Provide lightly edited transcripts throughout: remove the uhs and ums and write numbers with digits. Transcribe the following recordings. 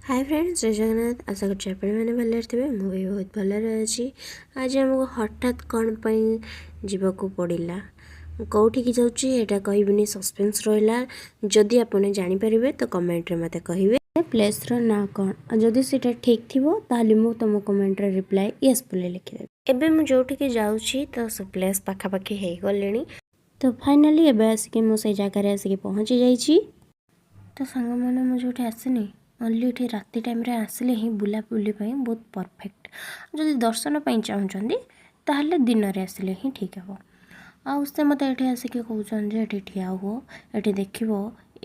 Hi friends, जय जगन्नाथ। आशा करছি ଆପଣମାନେ ଭଲରେ ଥିବେ। ମୁଁ ବି ବହୁତ ଭଲରେ ଅଛି। ଆଜି ଆମକୁ ହଠାତ୍ କ'ଣ ପାଇଁ ଯିବାକୁ ପଡ଼ିଲା, କେଉଁଠିକି ଯାଉଛି ଏଇଟା କହିବିନି, ସସ୍ପେନ୍ସ ରହିଲା। ଯଦି ଆପଣ ଜାଣିପାରିବେ ତ କମେଣ୍ଟରେ ମୋତେ କହିବେ ପ୍ଲେସ୍ର ନାଁ କ'ଣ। ଆଉ ଯଦି ସେଇଟା ଠିକ୍ ଥିବ ତାହେଲେ ମୁଁ ତୁମ କମେଣ୍ଟରେ ରିପ୍ଲାଏ ୟେସ୍ ବୋଲି ଲେଖିଦେବି। ଏବେ ମୁଁ ଯେଉଁଠିକି ଯାଉଛି ତ ସେ ପ୍ଲେସ୍ ପାଖାପାଖି ହେଇଗଲିଣି। ତ ଫାଇନାଲି ଏବେ ଆସିକି ମୁଁ ସେଇ ଜାଗାରେ ଆସିକି ପହଞ୍ଚି ଯାଇଛି। ତ ସାଙ୍ଗମାନେ, ମୁଁ ଯେଉଁଠି ଆସିନି ଓନ୍ଲି ଏଠି ରାତି ଟାଇମ୍ରେ ଆସିଲେ ହିଁ ବୁଲାବୁଲି ପାଇଁ ବହୁତ ପରଫେକ୍ଟ। ଯଦି ଦର୍ଶନ ପାଇଁ ଚାହୁଁଛନ୍ତି ତାହେଲେ ଦିନରେ ଆସିଲେ ହିଁ ଠିକ୍ ହେବ। ଆଉ ସେ ମୋତେ ଏଠି ଆସିକି କହୁଛନ୍ତି ଯେ ଏଠି ଠିଆ ହୁଅ, ଏଠି ଦେଖିବ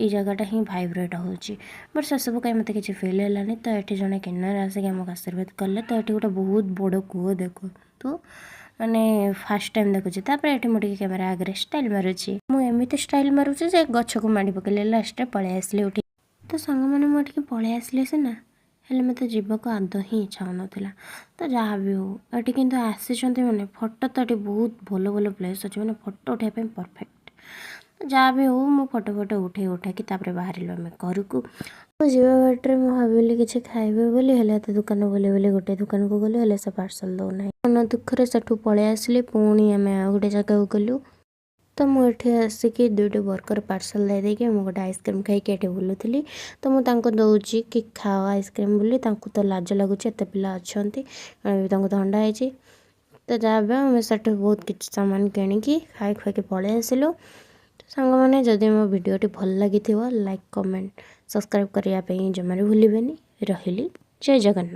ଏଇ ଜାଗାଟା ହିଁ ଭାଇବ୍ରେଟ୍ ହେଉଛି। ବଟ୍ ସେସବୁ କାହିଁ ମୋତେ କିଛି ଫିଲ୍ ହେଲାନି। ତ ଏଠି ଜଣେ କିନାରେ ଆସିକି ଆମକୁ ଆଶୀର୍ବାଦ କଲେ। ତ ଏଠି ଗୋଟେ ବହୁତ ବଡ଼ କୂଅ ଦେଖନ୍ତୁ, ମାନେ ଫାର୍ଷ୍ଟ ଟାଇମ୍ ଦେଖୁଛି। ତାପରେ ଏଠି ମୁଁ ଟିକେ କ୍ୟାମେରା ଆଗରେ ଷ୍ଟାଇଲ୍ ମାରୁଛି। ମୁଁ ଏମିତି ଷ୍ଟାଇଲ୍ ମାରୁଛି ଯେ ଗଛକୁ ମାଡ଼ି ପକେଇଲେ ଲାଷ୍ଟରେ ପଳେଇ ଆସିଲି ଉଠି। ତ ସାଙ୍ଗମାନେ, ମୁଁ ଏଠିକି ପଳେଇ ଆସିଲି ସିନା, ହେଲେ ମୋତେ ଯିବାକୁ ଆଦୌ ହିଁ ଇଚ୍ଛା ହେଉନଥିଲା। ତ ଯାହା ବି ହଉ, ଏଠି କିନ୍ତୁ ଆସିଛନ୍ତି ମାନେ ଫଟୋ ତ ଏଠି ବହୁତ ଭଲ ଭଲ ପ୍ଲେସ୍ ଅଛି, ମାନେ ଫଟୋ ଉଠାଇବା ପାଇଁ ପରଫେକ୍ଟ। ଯାହା ବି ହଉ, ମୁଁ ଫଟୋ ଉଠାଇକି ତାପରେ ବାହାରିଲୁ ଆମେ ଘରକୁ। ମୁଁ ଯିବା ବାଟରେ ମୁଁ ଭାବିଲି କିଛି ଖାଇବେ ବୋଲି, ହେଲେ ଏତେ ଦୋକାନ ବୁଲି ଗୋଟେ ଦୋକାନକୁ ଗଲୁ, ହେଲେ ସେ ପାର୍ସଲ ଦେଉନାହିଁ। ମନ ଦୁଃଖରେ ସେଠୁ ପଳେଇ ଆସିଲି। ପୁଣି ଆମେ ଆଉ ଗୋଟେ ଜାଗାକୁ ଗଲୁ। ତ ମୁଁ ଏଠି ଆସିକି ଦୁଇଟି ବର୍ଗର ପାର୍ସଲ ଦେଇଦେଇକି ମୁଁ ଗୋଟେ ଆଇସ୍କ୍ରିମ୍ ଖାଇକି ଏଠି ବୁଲୁଥିଲି। ତ ମୁଁ ତାଙ୍କୁ ଦେଉଛି କି ଖାଅ ଆଇସ୍କ୍ରିମ୍ ବୋଲି। ତାଙ୍କୁ ତ ଲାଜ ଲାଗୁଛି, ଏତେ ପିଲା ଅଛନ୍ତି, ତାଙ୍କୁ ଥଣ୍ଡା ହେଇଛି। ତ ଯାହା ବି ଆମେ ସେଠୁ ବହୁତ କିଛି ସାମାନ କିଣିକି ଖାଇକି ପଳେଇ ଆସିଲୁ। ସାଙ୍ଗମାନେ, ଯଦି ମୋ ଭିଡ଼ିଓଟି ଭଲ ଲାଗିଥିବ ଲାଇକ୍, କମେଣ୍ଟ, ସବସ୍କ୍ରାଇବ୍ କରିବା ପାଇଁ ଜମାରୁ ଭୁଲିବେନି। ରହିଲି, ଜୟ ଜଗନ୍ନାଥ।